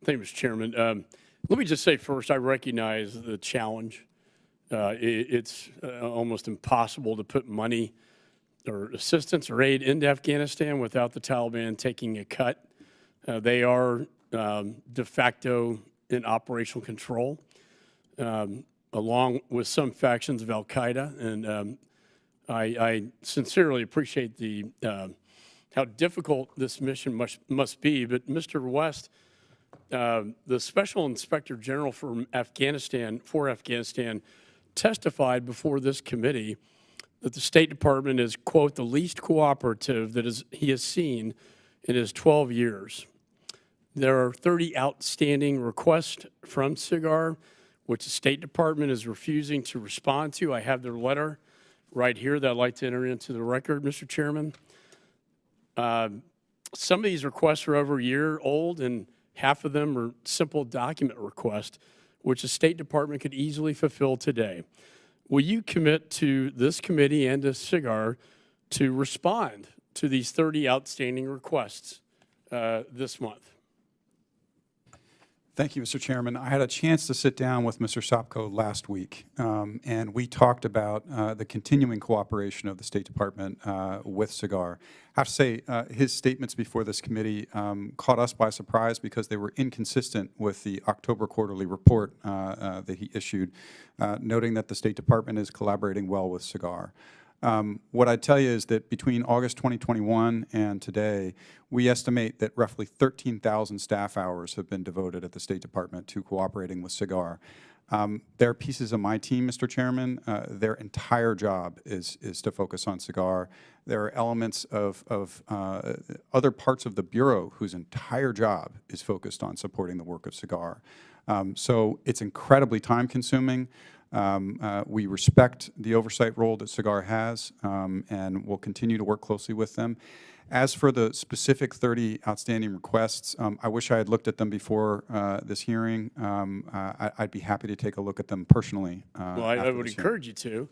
Thank you, Mr. Chairman. Let me just say first, I recognize the challenge. It's almost impossible to put money or assistance or aid into Afghanistan without the Taliban taking a cut. They are de facto in operational control, along with some factions of Al-Qaeda. And I sincerely appreciate the how difficult this mission must be. But Mr. West, the Special Inspector General for Afghanistan testified before this committee that the State Department is, quote, the least cooperative that he has seen in his 12 years. There are 30 outstanding requests from SIGAR, which the State Department is refusing to respond to. I have their letter right here that I'd like to enter into the record, Mr. Chairman. Some of these requests are over a year old, and half of them are simple document requests, which the State Department could easily fulfill today. Will you commit to this committee and to SIGAR to respond to these 30 outstanding requests this month? Thank you, Mr. Chairman. I had a chance to sit down with Mr. Sopko last week, and we talked about the continuing cooperation of the State Department with SIGAR. I have to say, his statements before this committee caught us by surprise because they were inconsistent with the October quarterly report that he issued, noting that the State Department is collaborating well with SIGAR. What I'd tell you is that between August 2021 and today, we estimate that roughly 13,000 staff hours have been devoted at the State Department to cooperating with SIGAR. There are pieces of my team, Mr. Chairman, their entire job is to focus on SIGAR. There are elements of other parts of the Bureau whose entire job is focused on supporting the work of SIGAR. So it's incredibly time-consuming. We respect the oversight role that SIGAR has, and we'll continue to work closely with them. As for the specific 30 outstanding requests, I wish I had looked at them before this hearing. I'd be happy to take a look at them personally. Well, I would encourage you to.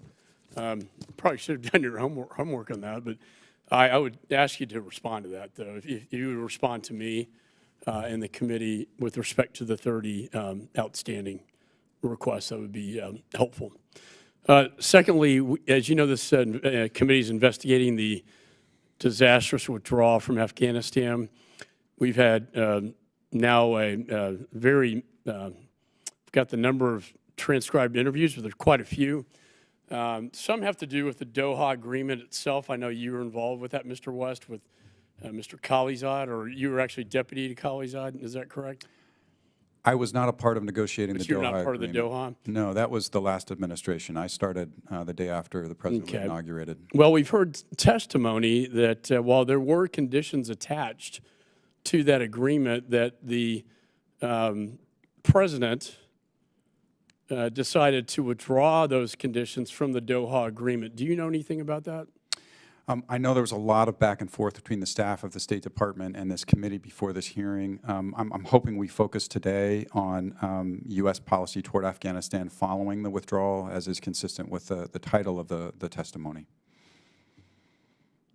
Probably should have done your homework on that, but I would ask you to respond to that, though. If you would respond to me and the committee with respect to the 30 outstanding requests, that would be helpful. Secondly, as you know, this committee is investigating the disastrous withdrawal from Afghanistan. We've had now a very, got the number of transcribed interviews, but there's quite a few. Some have to do with the Doha Agreement itself. I know you were involved with that, Mr. West, with Mr. Khalizad, or you were actually deputy to Khalizad, is that correct? I was not a part of negotiating the Doha agreement. You're not part of the Doha? No, that was the last administration. I started the day after the president was inaugurated. Well, we've heard testimony that while there were conditions attached to that agreement, that the president decided to withdraw those conditions from the Doha agreement. Do you know anything about that? I know there was a lot of back and forth between the staff of the State Department and this committee before this hearing. I'm hoping we focus today on U.S. policy toward Afghanistan following the withdrawal, as is consistent with the title of the testimony.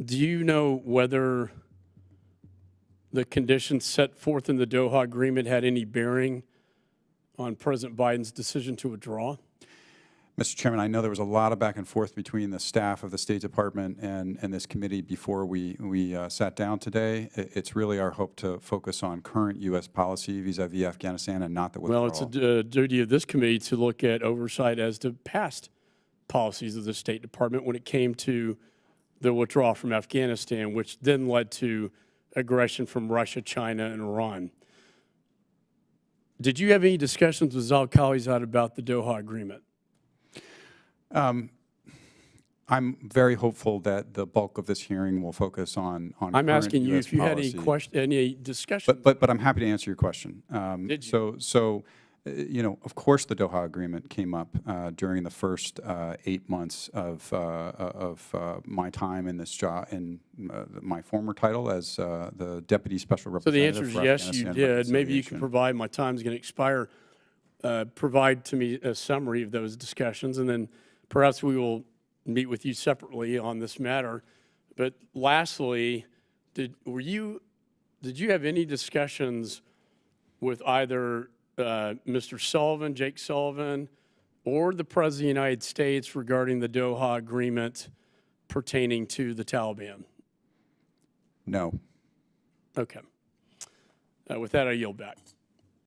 Do you know whether the conditions set forth in the Doha agreement had any bearing on President Biden's decision to withdraw? Mr. Chairman, I know there was a lot of back and forth between the staff of the State Department and this committee before we sat down today. It's really our hope to focus on current U.S. policy vis-a-vis Afghanistan and not the withdrawal. Well, it's a duty of this committee to look at oversight as to past policies of the State Department when it came to the withdrawal from Afghanistan, which then led to aggression from Russia, China, and Iran. Did you have any discussions with Zal Khalizad about the Doha agreement? I'm very hopeful that the bulk of this hearing will focus on I'm asking you US if you policy. had any discussion. But I'm happy to answer your question. Did you? So you know, of course, the Doha Agreement came up during the first 8 months of my time in this job, in my former title as the Deputy Special Representative. So the answer is yes, you did. Maybe you can provide. My time's going to expire. Provide to me a summary of those discussions, and then perhaps we will meet with you separately on this matter. But lastly, did you have any discussions with either Mr. Sullivan, Jake Sullivan, or the President of the United States regarding the Doha Agreement pertaining to the Taliban? No. Okay. With that, I yield back.